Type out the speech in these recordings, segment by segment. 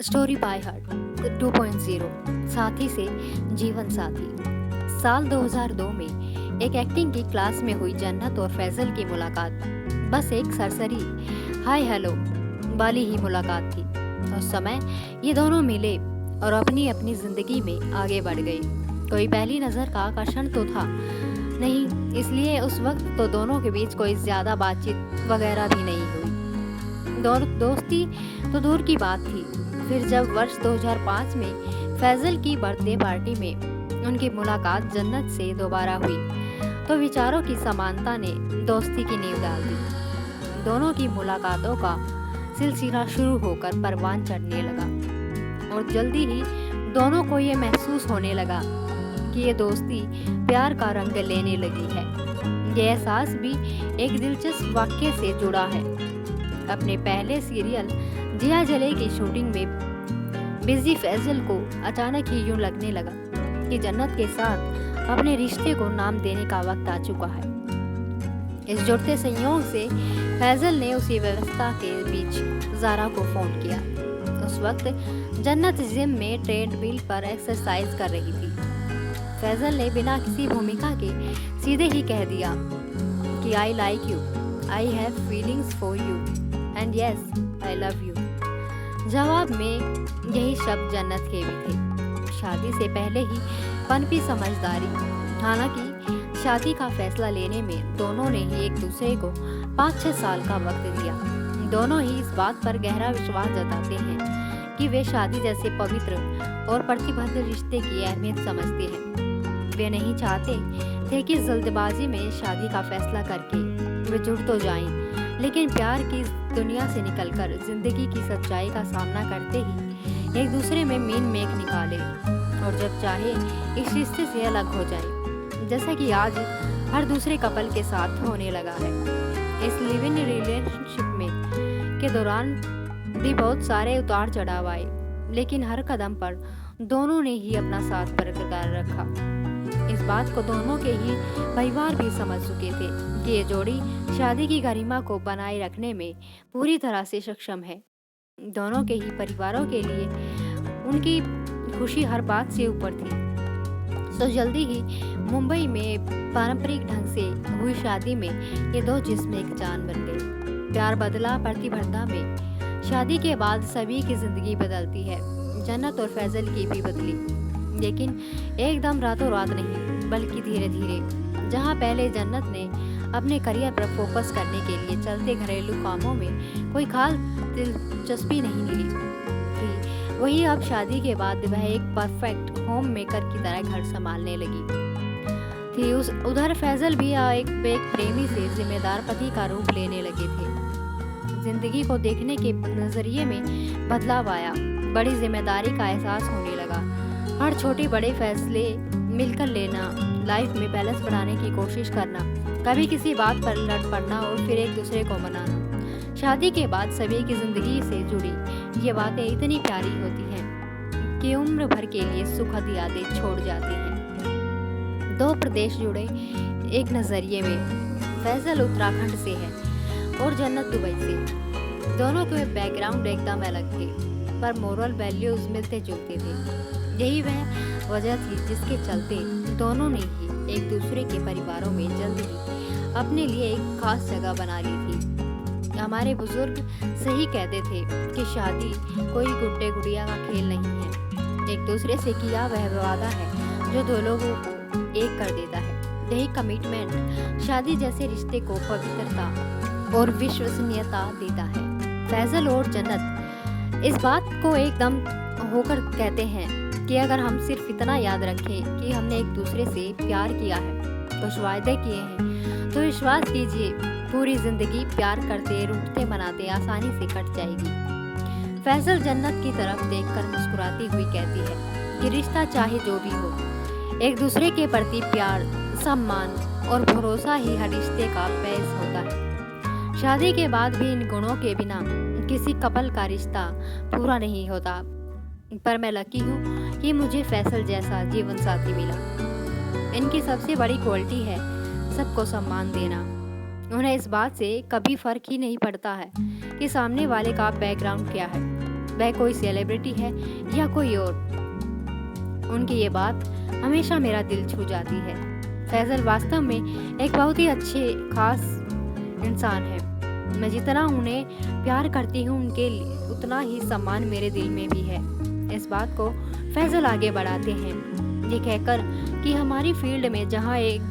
Story by heart 2.0 साथी से जीवन साथी। साल 2002 में एक एक्टिंग की क्लास में हुई जन्नत और फैजल की मुलाकात बस एक सरसरी हाय हेलो वाली ही मुलाकात थी। उस समय ये दोनों मिले और अपनी अपनी जिंदगी में आगे बढ़ गए। कोई पहली नज़र का आकर्षण तो था नहीं, इसलिए उस वक्त तो दोनों के बीच कोई ज़्यादा बातचीत वगैरह भी नहीं हुई। दोस्ती तो दूर की बात थी। फिर जब वर्ष 2005 में फैजल की बर्थडे पार्टी में उनकी मुलाकात जन्नत से दोबारा हुई तो विचारों की समानता ने दोस्ती की नींव डाल दी। दोनों की मुलाकातों का सिलसिला शुरू होकर परवान चढ़ने लगा और जल्दी ही दोनों को ये महसूस होने लगा कि ये दोस्ती प्यार का रंग लेने लगी है। ये एहसास भी एक दिलचस्प वाक्य से जुड़ा है। अपने पहले सीरियल जिया जले की शूटिंग में बिजी फैजल को अचानक ही यूं लगने लगा कि जन्नत के साथ अपने रिश्ते को नाम देने का वक्त आ चुका है। इस जुड़ते संयोग से फैजल ने उसी व्यवस्था के बीच ज़ारा को फ़ोन किया। उस वक्त जन्नत जिम में ट्रेडमिल पर एक्सरसाइज कर रही थी। फैजल ने बिना किसी भूमिका के सीधे ही कह दिया कि I like you, I have feelings for you and yes I love you. जवाब में यही शब्द जन्नत के भी थे। शादी से पहले ही पनपी समझदारी। हालांकि शादी का फैसला लेने में दोनों ने ही एक दूसरे को 5-6 साल का वक्त दिया। दोनों ही इस बात पर गहरा विश्वास जताते हैं कि वे शादी जैसे पवित्र और प्रतिबद्ध रिश्ते की अहमियत समझते हैं। वे नहीं चाहते थे कि जल्दबाजी में शादी का फैसला करके वे जुड़ तो जाएं, लेकिन प्यार की दुनिया से निकलकर जिंदगी की सच्चाई का सामना करते ही एक दूसरे में मीन मेख निकाले और जब चाहे इस रिश्ते से अलग हो जाए, जैसा कि आज हर दूसरे कपल के साथ होने लगा है। इस लिव इन रिलेशनशिप में के दौरान भी बहुत सारे उतार चढ़ाव आए, लेकिन हर कदम पर दोनों ने ही अपना साथ बरकरार रखा। इस बात को दोनों के ही परिवार भी समझ चुके थे कि ये जोड़ी शादी की गरिमा को बनाए रखने में पूरी तरह से सक्षम है। दोनों के ही परिवारों के लिए उनकी खुशी हर बात से ऊपर थी। तो जल्दी ही मुंबई में पारंपरिक ढंग से हुई शादी में ये दो जिस्म एक जान बन गए। प्यार बदला प्रतिबद्धता में। शादी के बाद सभी की जिंदगी बदलती है। जन्नत और फैजल की भी बदली, लेकिन एकदम रातों रात नहीं, बल्कि धीरे धीरे। जहां पहले जन्नत ने अपने करियर पर फोकस करने के लिए चलते घरेलू कामों में कोई खास दिलचस्पी नहीं मिली थी, वही अब शादी के बाद वह एक परफेक्ट होम मेकर की तरह घर संभालने लगी थी। उधर फैजल भी एक प्रेमी से जिम्मेदार पति का रूप लेने लगे थे। जिंदगी को देखने के नजरिए में बदलाव आया। बड़ी जिम्मेदारी का एहसास होने लगा। हर छोटे बड़े फैसले मिलकर लेना, लाइफ में बैलेंस बनाने की कोशिश करना, कभी किसी बात पर लड़ पड़ना और फिर एक दूसरे को मनाना। शादी के बाद सभी की जिंदगी से जुड़ी ये बातें इतनी प्यारी होती हैं कि उम्र भर के लिए सुखद यादें छोड़ जाती हैं। दो प्रदेश जुड़े एक नजरिए में। फैजल उत्तराखंड से है और जन्नत दुबई से। दोनों के बैकग्राउंड एकदम अलग थे, पर मोरल वैल्यूज मिलते जुलते थे। यही वह वजह थी जिसके चलते दोनों ने ही एक दूसरे के परिवारों में जल्द ही अपने लिए एक खास जगह बना ली थी। हमारे बुजुर्ग सही कहते थे कि शादी कोई गुड्डे गुड़िया का खेल नहीं है। एक दूसरे से किया वह वादा है जो दो लोगों को एक कर देता है। यही कमिटमेंट शादी जैसे रिश्ते को पवित्रता और विश्वसनीयता देता है। फैजल और जन्नत इस बात को एकदम होकर कहते हैं कि अगर हम सिर्फ इतना याद रखें कि हमने एक दूसरे से प्यार किया है, कुछ वायदे किए हैं, तो विश्वास कीजिए पूरी जिंदगी प्यार करते रूठते मनाते आसानी से कट जाएगी। फैजल जन्नत की तरफ देखकर मुस्कुराती हुई कहती है कि रिश्ता चाहे जो भी हो, एक दूसरे के प्रति प्यार, सम्मान और भरोसा ही हर रिश्ते का बेस होता है। शादी के बाद भी इन गुणों के बिना किसी कपल का रिश्ता पूरा नहीं होता। पर मैं लकी हूँ कि मुझे फैसल जैसा जीवन साथी मिला। इनकी सबसे बड़ी क्वालिटी है सबको सम्मान देना। उन्हें इस बात से कभी फर्क ही नहीं पड़ता है कि सामने वाले का बैकग्राउंड क्या है। वह कोई सेलिब्रिटी है या कोई और। उनकी ये बात हमेशा मेरा दिल छू जाती है। फैजल वास्तव में एक बहुत ही अच्छे खास इंसान है। मैं जितना उन्हें प्यार करती हूँ उनके लिए उतना ही सम्मान मेरे दिल में भी है। इस बात को फैजल आगे बढ़ाते हैं ये कहकर कि हमारी फील्ड में जहाँ एक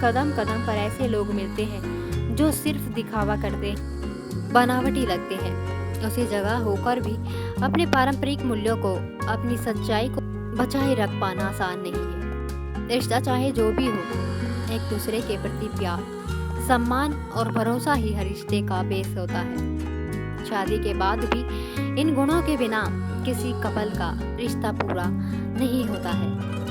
कदम कदम पर ऐसे लोग मिलते हैं जो सिर्फ दिखावा करते बनावटी लगते हैं, उसी जगह होकर भी अपने पारंपरिक मूल्यों को अपनी सच्चाई को बचाए रख पाना आसान नहीं है। रिश्ता चाहे जो भी हो, एक दूसरे के प्रति प्यार, सम्मान और भरोसा ही हर रिश्ते का बेस होता है। शादी के बाद भी इन गुणों के बिना किसी कपल का रिश्ता पूरा नहीं होता है।